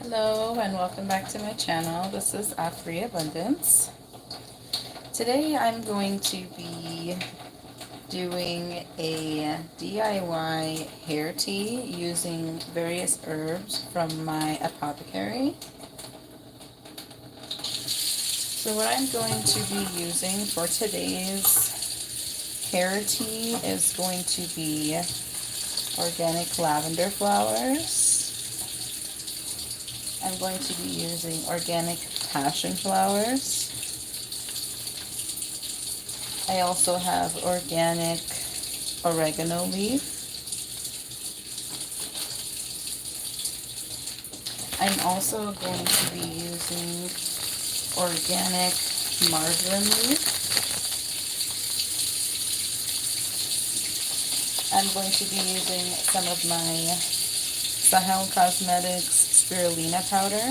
Hello and welcome back to my channel. This is AfriAbundance. Today I'm going to be doing a DIY hair tea using various herbs from my apothecary. So what I'm going to be using for today's hair tea is going to be organic lavender flowers. I'm going to be using organic passion flowers. I also have organic oregano leaf. I'm also going to be using organic marjoram leaf. I'm going to be using some of my Sahel Cosmetics Spirulina Powder.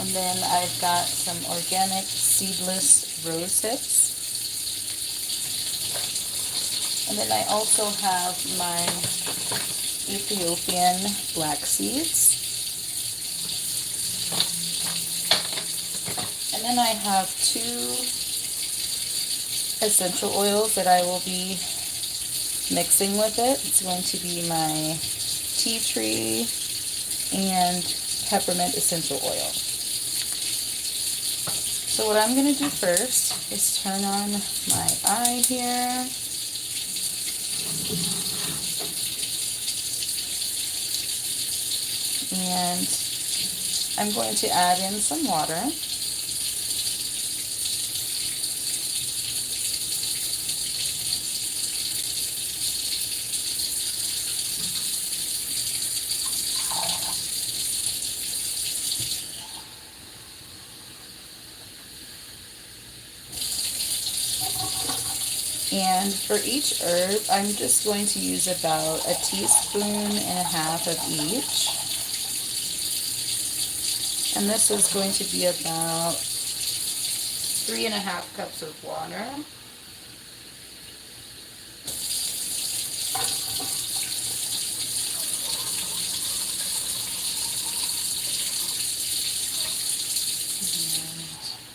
And then I've got some organic seedless rose hips. And then I also have my Ethiopian black seeds. And then I have 2 essential oils that I will be mixing with it. It's going to be my tea tree and peppermint essential oil. So what I'm going to do first is turn on my eye here. And I'm going to add in some water. And for each herb, I'm just going to use about 1.5 teaspoons of each. And this is going to be about 3.5 cups of water. And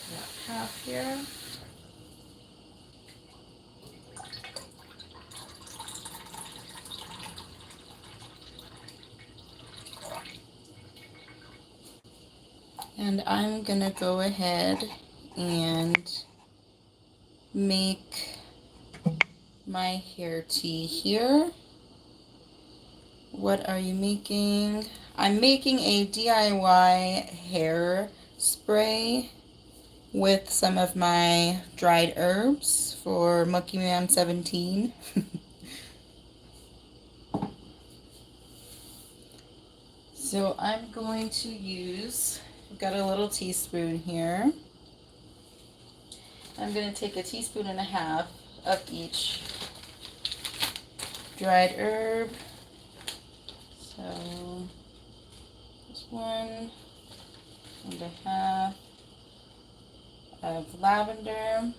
about half here. And I'm going to go ahead and make my hair tea here. What are you making? I'm making a DIY hair spray with some of my dried herbs for Monkey Man 17. So I'm going to use, I've got a little teaspoon here. I'm going to take 1.5 teaspoons of each dried herb. So this 1.5 of lavender.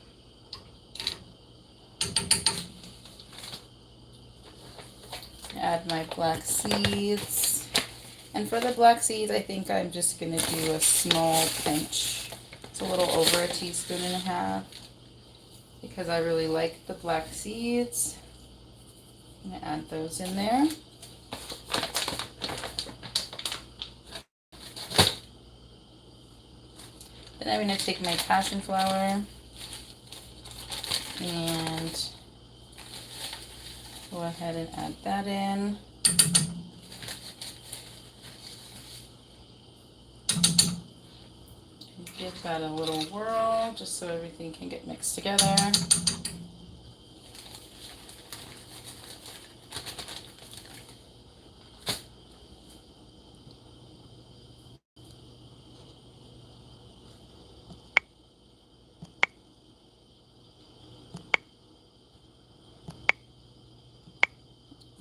Add my black seeds. And for the black seeds, I think I'm just going to do a small pinch. It's a little over 1.5 teaspoons because I really like the black seeds. I'm going to add those in there. Then I'm going to take my passion flower and go ahead and add that in. Give that a little whirl just so everything can get mixed together.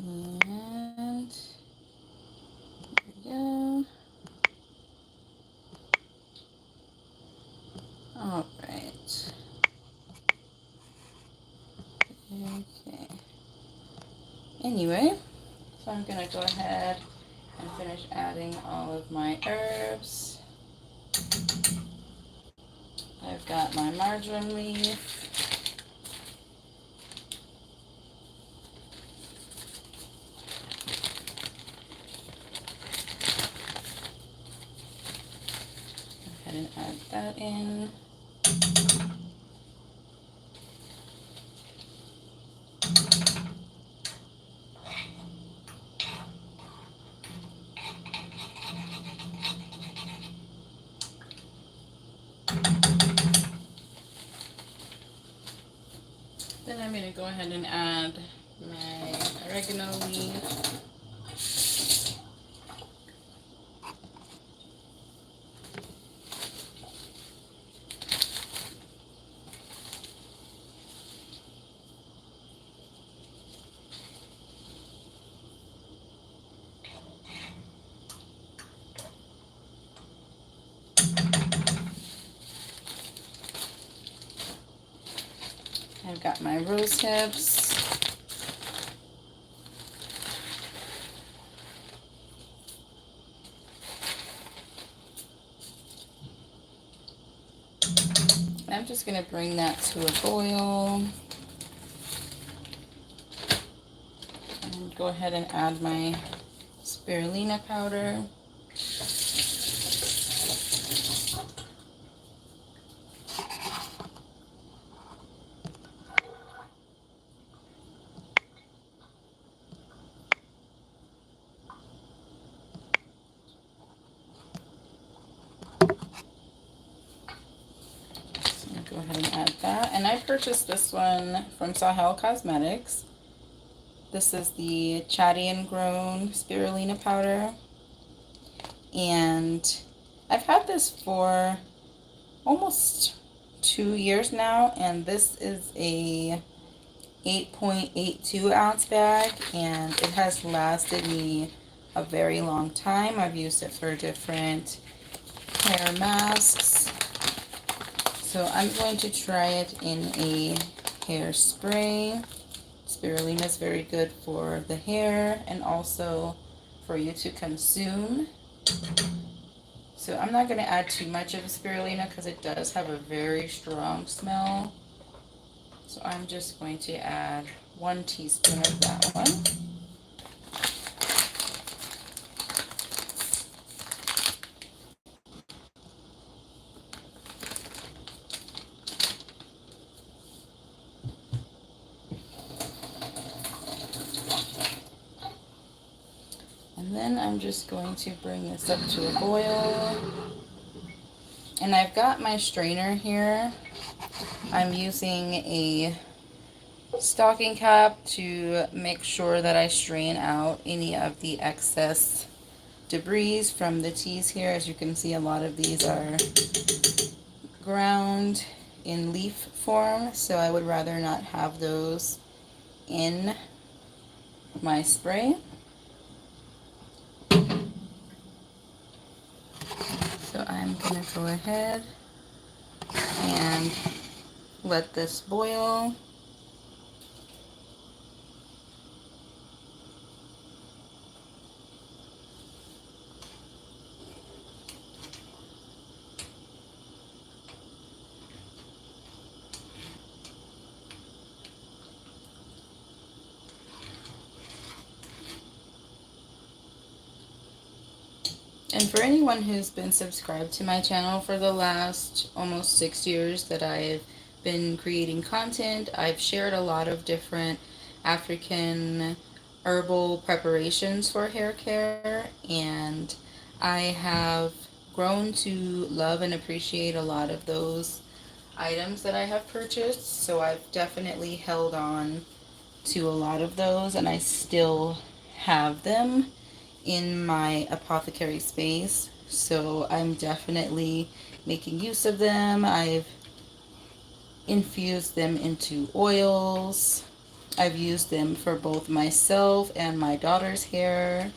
And there we go. All right. Okay. Anyway, so I'm going to go ahead and finish finish adding all of my herbs. I've got my marjoram leaf. Go ahead and add that in. Then I'm going to go ahead and add my oregano leaf. I've got my rose hips. I'm just going to bring that to a boil. And go ahead and add my spirulina powder. Go ahead and add that. And I purchased this one from Sahel Cosmetics. This is the Chadian grown spirulina powder. And I've had this for almost 2 years now. And this is a 8.82 ounce bag. And it has lasted me a very long time. I've used it for different hair masks. So I'm going to try it in a hairspray. Spirulina is very good for the hair and also for you to consume. So I'm not going to add too much of spirulina because it does have a very strong smell. So I'm just going to add 1 teaspoon of that one. And then I'm just going to bring this up to a boil. And I've got my strainer here. I'm using a stocking cap to make sure that I strain out any of the excess debris from the teas here. As you can see, a lot of these are ground in leaf form, so I would rather not have those in my spray. So I'm going to go ahead and let this boil. And for anyone who's been subscribed to my channel for the last almost 6 years that I've been creating content, I've shared a lot of different African herbal preparations for hair care, and I have grown to love and appreciate a lot of those items that I have purchased. So I've definitely held on to a lot of those, and I still have them in my apothecary space, so I'm definitely making use of them. I've infused them into oils. I've used them for both myself and my daughter's hair.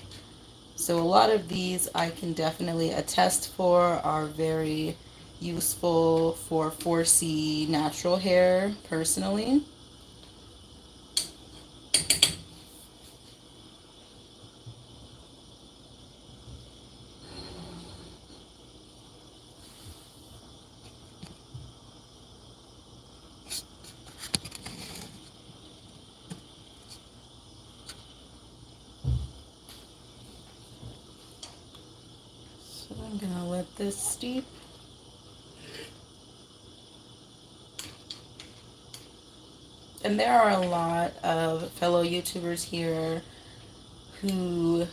So a lot of these I can definitely attest for are very useful for 4C natural hair personally. So I'm gonna let this steep. And there are a lot of fellow YouTubers here who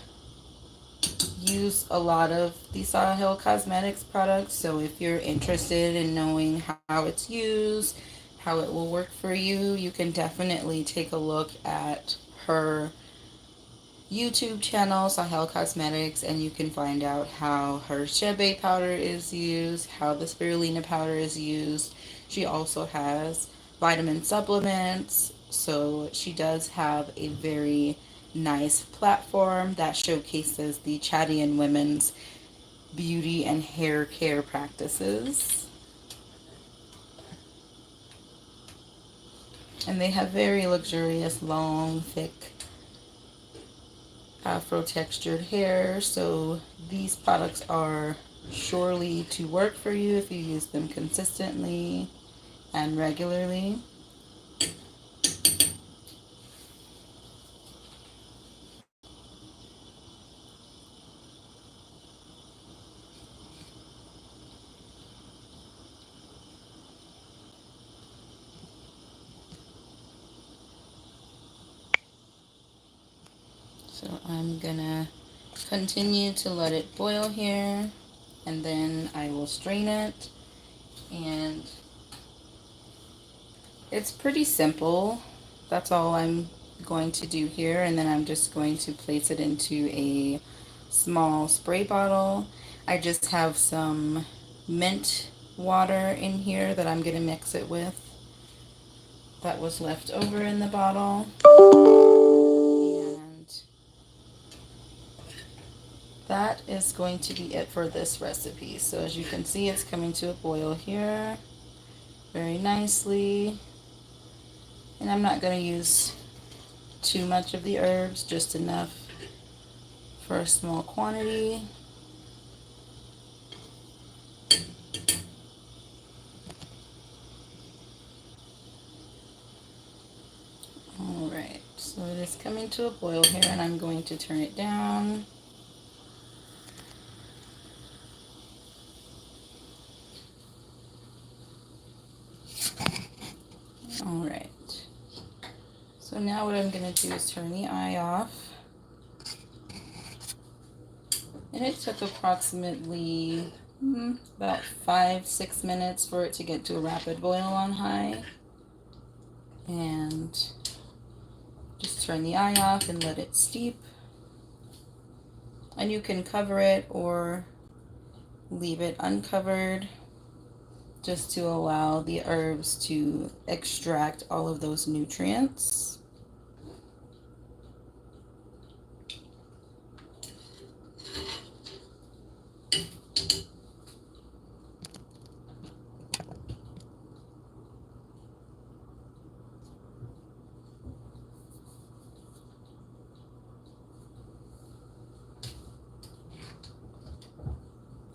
use a lot of the Sahel Cosmetics products. So if you're interested in knowing how it's used, how it will work for you, you can definitely take a look at her YouTube channel, Sahel Cosmetics, and you can find out how her shebe powder is used, how the spirulina powder is used. She also has vitamin supplements, so she does have a very nice platform that showcases the Chadian women's beauty and hair care practices. And they have very luxurious, long, thick Afro textured hair, so these products are surely to work for you if you use them consistently and regularly. So I'm gonna continue to let it boil here, and then I will strain it. And it's pretty simple. That's all I'm going to do here, and then I'm just going to place it into a small spray bottle. I just have some mint water in here that I'm going to mix it with that was left over in the bottle. And that is going to be it for this recipe. So as you can see, it's coming to a boil here very nicely. And I'm not going to use too much of the herbs, just enough for a small quantity. Alright, so it is coming to a boil here, and I'm going to turn it down. Alright, so now what I'm going to do is turn the eye off. And it took approximately about 5-6 minutes for it to get to a rapid boil on high. And just turn the eye off and let it steep. And you can cover it or leave it uncovered just to allow the herbs to extract all of those nutrients.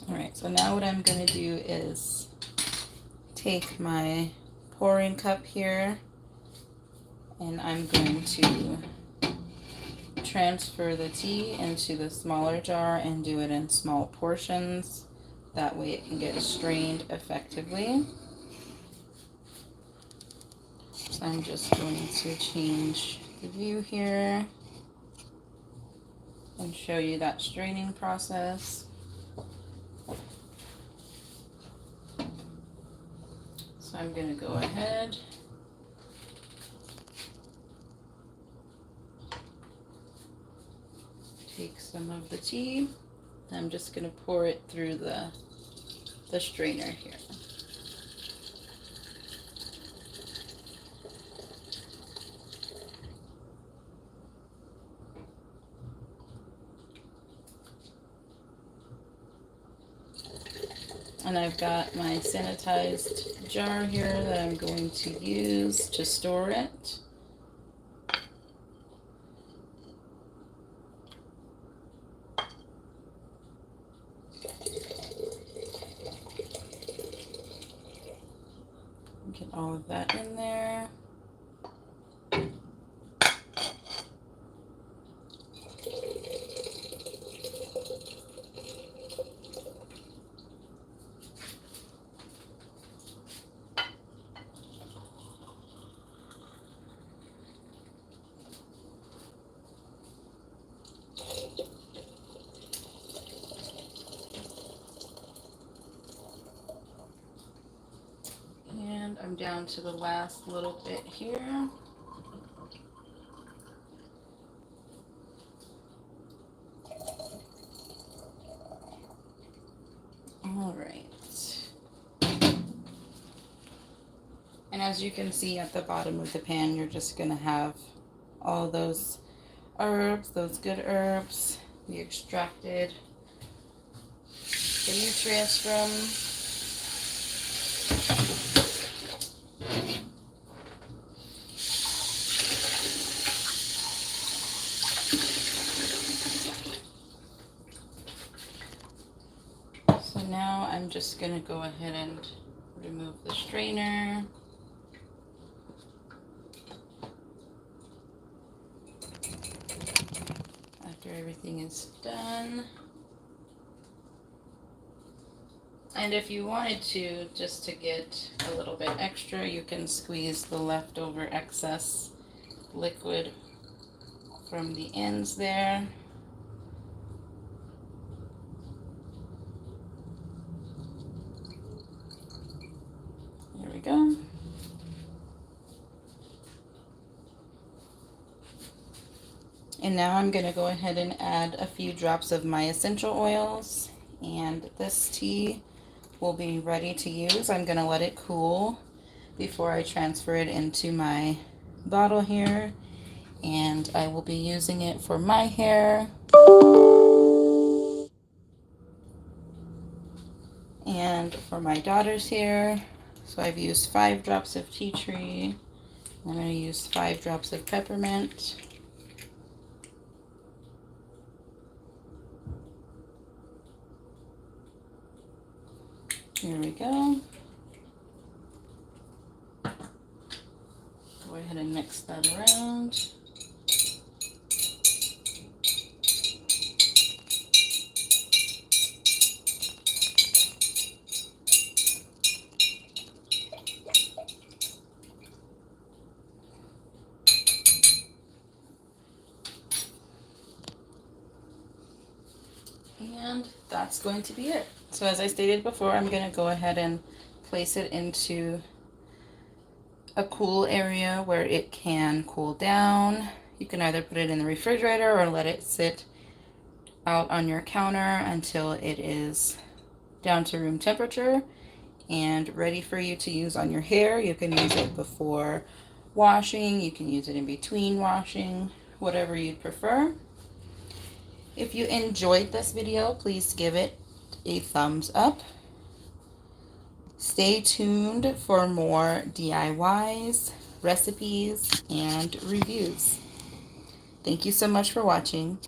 Alright, so now what I'm going to do is take my pouring cup here, and I'm going to transfer the tea into the smaller jar and do it in small portions. That way it can get strained effectively. So I'm just going to change the view here and show you that straining process. So I'm going to go ahead take some of the tea. I'm just going to pour it through the strainer here. And I've got my sanitized jar here that I'm going to use to store it. Get all of that in there. down to the last little bit here. All right. And as you can see at the bottom of the pan, you're just going to have all those herbs, those good herbs, we extracted the nutrients from. So now I'm just going to go ahead and remove the strainer. After everything is done. And if you wanted to, just to get a little bit extra, you can squeeze the leftover excess liquid from the ends there. There we go. And now I'm going to go ahead and add a few drops of my essential oils, and this tea will be ready to use. I'm going to let it cool before I transfer it into my bottle here, and I will be using it for my hair and for my daughter's hair. So I've used 5 drops of tea tree. I'm going to use 5 drops of peppermint. Here we go. Go ahead and mix that around. And that's going to be it. So as I stated before, I'm going to go ahead and place it into a cool area where it can cool down. You can either put it in the refrigerator or let it sit out on your counter until it is down to room temperature and ready for you to use on your hair. You can use it before washing, you can use it in between washing, whatever you'd prefer. If you enjoyed this video, please give it a thumbs up. Stay tuned for more DIYs, recipes, and reviews. Thank you so much for watching.